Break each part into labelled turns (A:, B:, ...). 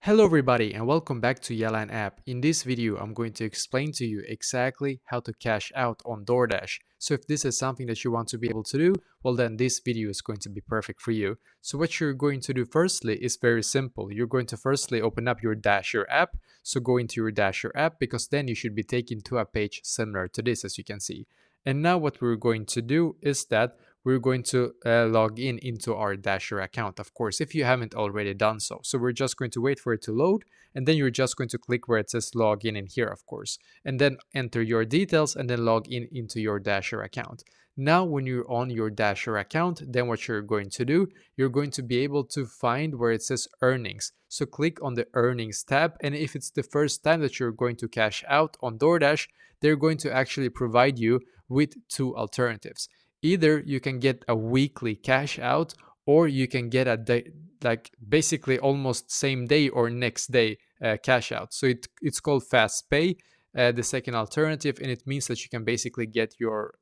A: Hello everybody and welcome back to Yalan app. In this video, I'm going to explain to you exactly how to cash out on DoorDash. So if this is something that you want to be able to do, well then this video is going to be perfect for you. So what you're going to do firstly is very simple. You're going to firstly open up your Dasher app. So go into your Dasher app because then you should be taken to a page similar to this as you can see. And now what we're going to do is that we're going to log in into our Dasher account, of course, if you haven't already done so. So we're just going to wait for it to load, and then you're just going to click where it says log in here, of course, and then enter your details and then log in into your Dasher account. Now, when you're on your Dasher account, then what you're going to do, you're going to be able to find where it says earnings. So click on the earnings tab, and if it's the first time that you're going to cash out on DoorDash, they're going to actually provide you with two alternatives. Either you can get a weekly cash out, or you can get a day, like basically almost same day or next day cash out. So it's called fast pay, the second alternative, and it means that you can basically get your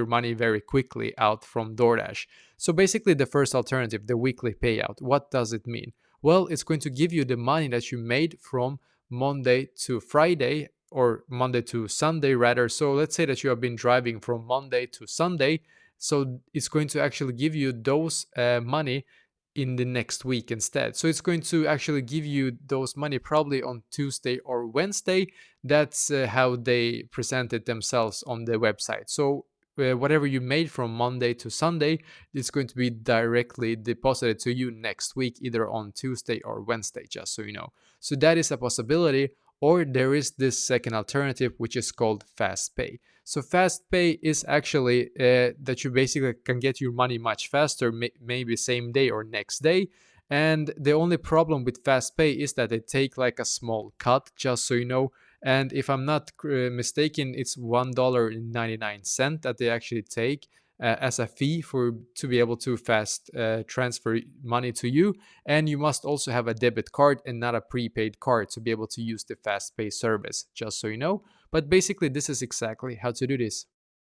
A: money very quickly out from DoorDash. So basically the first alternative, the weekly payout, what does it mean? Well, it's going to give you the money that you made from Monday to Friday, or Monday to Sunday rather. So let's say that you have been driving from Monday to Sunday. So it's going to actually give you those money in the next week instead. So it's going to actually give you those money probably on Tuesday or Wednesday. That's how they present it themselves on the website. So whatever you made from Monday to Sunday, it's going to be directly deposited to you next week, either on Tuesday or Wednesday, just so you know. So that is a possibility. Or there is this second alternative, which is called fast pay. So fast pay is actually that you basically can get your money much faster, maybe same day or next day. And the only problem with fast pay is that they take like a small cut, just so you know. And if I'm not mistaken, it's $1.99 that they actually take as a fee for to be able to fast transfer money to you. And you must also have a debit card and not a prepaid card to be able to use the fast pay service, just so you know. But basically this is exactly how to do this.